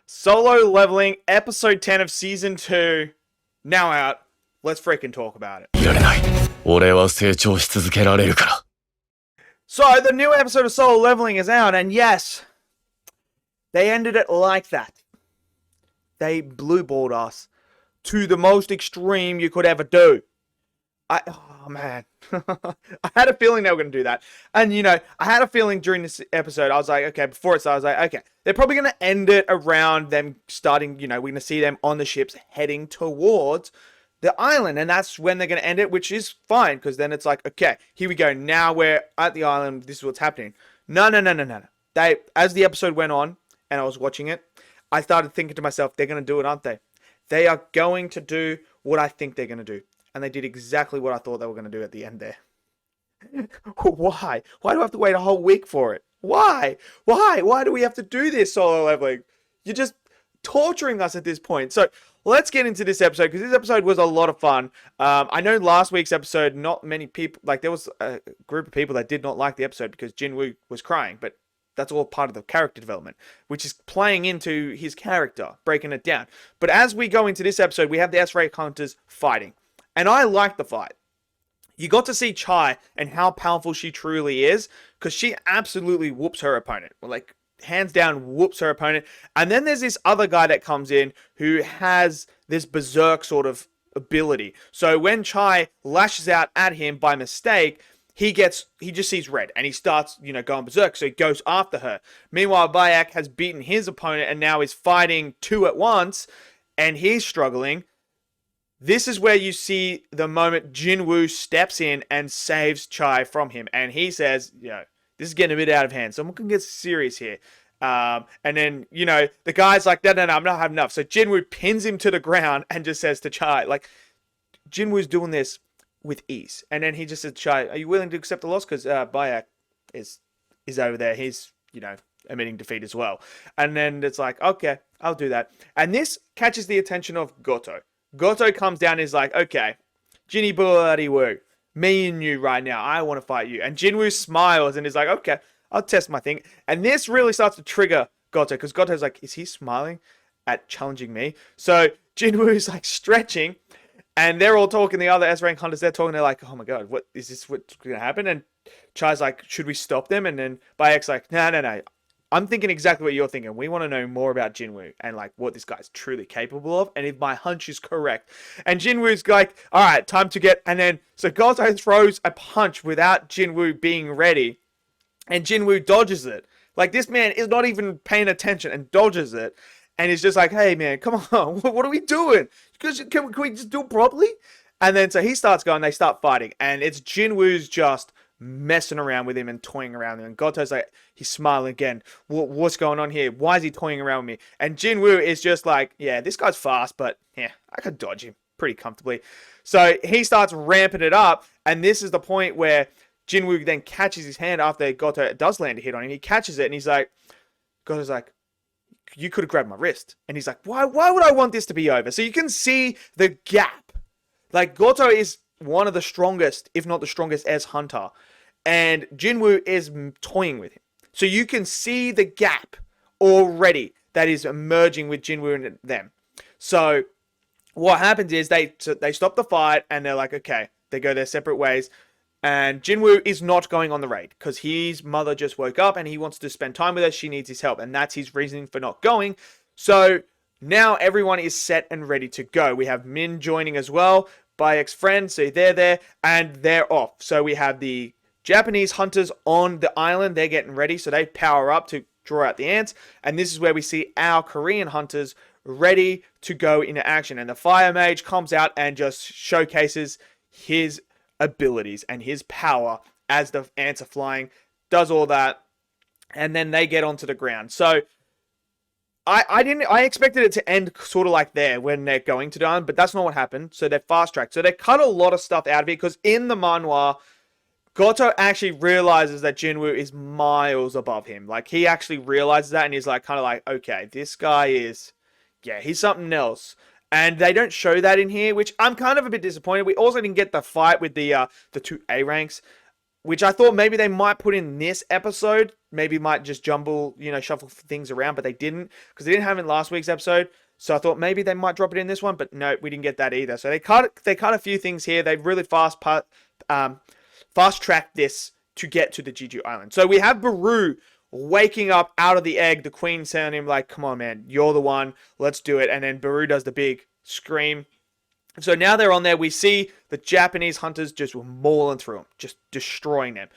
Solo Leveling, episode 10 of season 2, now out. Let's freaking talk about it. いられない。俺は成長し続けられるから。 So, the new episode of Solo Leveling is out, and yes, they ended it like that. They blue-balled us to the most extreme you could ever do. Oh man, I had a feeling they were going to do that. And I had a feeling during this episode, I was like, okay, before it started, I was like, okay, they're probably going to end it around them starting, we're going to see them on the ships heading towards the island. And that's when they're going to end it, which is fine, because then it's like, okay, here we go. Now we're at the island. This is what's happening. No. They, as the episode went on and I was watching it, I started thinking to myself, they're going to do it, aren't they? They are going to do what I think they're going to do. And they did exactly what I thought they were going to do at the end there. Why? Why do I have to wait a whole week for it? Why? Why do we have to do this Solo Leveling? You're just torturing us at this point. So let's get into this episode, because this episode was a lot of fun. I know last week's episode, not many people, there was a group of people that did not like the episode because Jin Woo was crying, but that's all part of the character development, which is playing into his character, breaking it down. But as we go into this episode, we have the S-Ray Hunters fighting. And I like the fight. You got to see Chai and how powerful she truly is, because she absolutely whoops her opponent. Hands down, whoops her opponent. And then there's this other guy that comes in who has this berserk sort of ability. So when Chai lashes out at him by mistake, he just sees red and he starts, going berserk. So he goes after her. Meanwhile, Bayak has beaten his opponent and now is fighting two at once, and he's struggling. This is where you see the moment Jin Woo steps in and saves Chai from him. And he says, this is getting a bit out of hand. Someone can get serious here. And then, the guy's like, no, I'm not having enough. So Jin Woo pins him to the ground and just says to Chai, Jin Woo's doing this with ease. And then he just said, Chai, are you willing to accept the loss? Because Bayak is over there. He's, admitting defeat as well. And then it's like, okay, I'll do that. And this catches the attention of Goto. Goto comes down and is like, okay, Jinny Bloody Woo, me and you right now, I want to fight you. And Jin Woo smiles and is like, okay, I'll test my thing. And this really starts to trigger Goto, because Goto's like, is he smiling at challenging me? So Jin Woo's stretching, and they're all talking, the other S-Rank Hunters, they're talking, they're like, oh my god, what is this, what's going to happen? And Chai's like, should we stop them? And then Bayek's like, no. I'm thinking exactly what you're thinking. We want to know more about Jin Woo and what this guy's truly capable of, and if my hunch is correct. And Jin Woo's like, all right, time to get. And then so Goto throws a punch without Jin Woo being ready, and Jin Woo dodges it. This man is not even paying attention and dodges it, and he's just like, hey man, come on, what are we doing? Can we just do it properly? And then so he starts going. They start fighting, and it's Jin Woo's just messing around with him and toying around with him. And Goto's like, he's smiling again. What's going on here? Why is he toying around with me? And Jin Woo is just like, yeah, this guy's fast, but yeah, I could dodge him pretty comfortably. So he starts ramping it up, and this is the point where Jin Woo then catches his hand after Goto does land a hit on him. He catches it, and he's like, Goto's like, you could have grabbed my wrist. And he's like, why would I want this to be over? So you can see the gap. Goto is one of the strongest, if not the strongest, as Hunter. And Jin Woo is toying with him. So you can see the gap already that is emerging with Jin Woo and them. So what happens is they stop the fight, and they're like, okay, they go their separate ways. And Jin Woo is not going on the raid because his mother just woke up and he wants to spend time with her. She needs his help, and that's his reasoning for not going. So now everyone is set and ready to go. We have Min joining as well, Bayek's friend, so they're there, and they're off. So we have the Japanese hunters on the island. They're getting ready, so they power up to draw out the ants. And this is where we see our Korean hunters ready to go into action. And the Fire Mage comes out and just showcases his abilities and his power as the ants are flying, does all that, and then they get onto the ground. So I expected it to end sort of like there when they're going to die, but that's not what happened. So they're fast-tracked. So they cut a lot of stuff out of it, because in the manhwa, Goto actually realizes that Jin Woo is miles above him. He actually realizes that, and he's okay, this guy is, he's something else. And they don't show that in here, which I'm kind of a bit disappointed. We also didn't get the fight with the two A ranks. which I thought maybe they might put in this episode. Maybe might just jumble, shuffle things around, but they didn't, because they didn't have it in last week's episode. So I thought maybe they might drop it in this one, but no, we didn't get that either. So they cut a few things here. They really fast tracked this to get to the Jeju Island. So we have BERU waking up out of the egg. The queen saying him like, "Come on, man, you're the one. Let's do it." And then BERU does the big scream. So now they're on there. We see the Japanese hunters just mauling through them, just destroying them.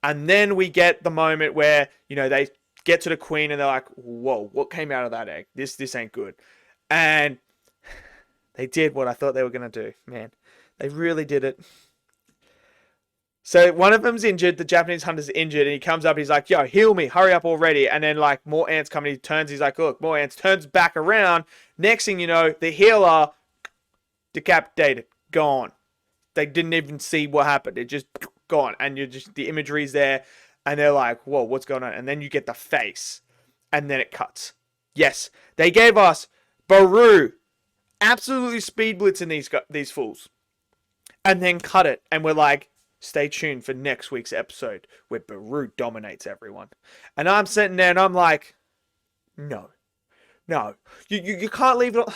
And then we get the moment where, they get to the queen and they're like, "Whoa, what came out of that egg? This ain't good." And they did what I thought they were going to do. Man, they really did it. So one of them's injured. The Japanese hunter's injured. And he comes up. He's like, "Yo, heal me. Hurry up already." And then, like, more ants come. And he turns. He's like, "Look, more ants." Turns back around. Next thing you know, the healer decapitated. Gone. They didn't even see what happened. It just gone. And the imagery's there. And they're like, "Whoa, what's going on?" And then you get the face. And then it cuts. Yes, they gave us BERU absolutely speed blitzing these fools, and then cut it, and we're like, stay tuned for next week's episode where BERU dominates everyone. And I'm sitting there and I'm like, no, you can't leave it on.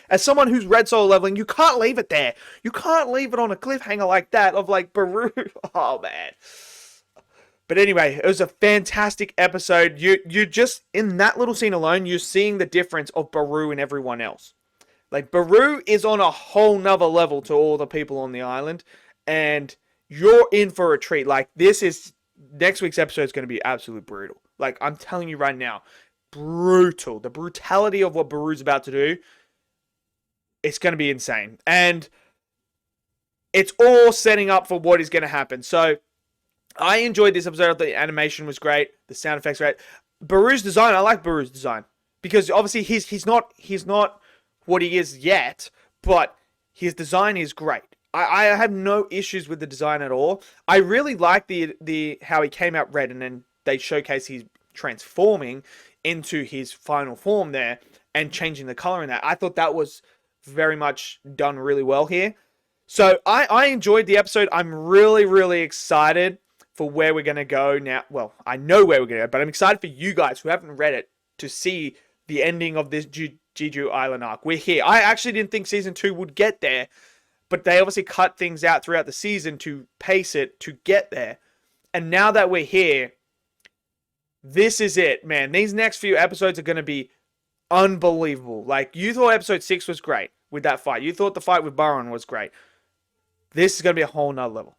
As someone who's read Solo Leveling, you can't leave it there. You can't leave it on a cliffhanger like that of like BERU. Oh man. But anyway, it was a fantastic episode. You just, in that little scene alone, you're seeing the difference of BERU and everyone else. Like, BERU is on a whole nother level to all the people on the island. And you're in for a treat. Like, next week's episode is going to be absolutely brutal. Like, I'm telling you right now, brutal. The brutality of what BERU's about to do, it's going to be insane. And it's all setting up for what is going to happen. So, I enjoyed this episode. The animation was great. The sound effects were great. BERU's design, I like BERU's design. Because obviously he's not what he is yet, but his design is great. I have no issues with the design at all. I really like the how he came out red and then they showcase he's transforming into his final form there and changing the color in that. I thought that was very much done really well here. So I enjoyed the episode. I'm really, really excited for where we're going to go now. Well, I know where we're going to go, but I'm excited for you guys who haven't read it to see the ending of this Jeju Island arc. We're here. I actually didn't think season 2 would get there, but they obviously cut things out throughout the season to pace it to get there. And now that we're here, this is it, man. These next few episodes are going to be unbelievable. Like, you thought episode 6 was great with that fight. You thought the fight with Baron was great. This is going to be a whole nother level.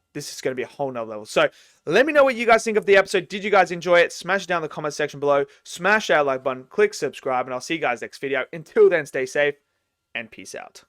So let me know what you guys think of the episode. Did you guys enjoy it? Smash it down in the comment section below. Smash that like button. Click subscribe. And I'll see you guys next video. Until then, stay safe and peace out.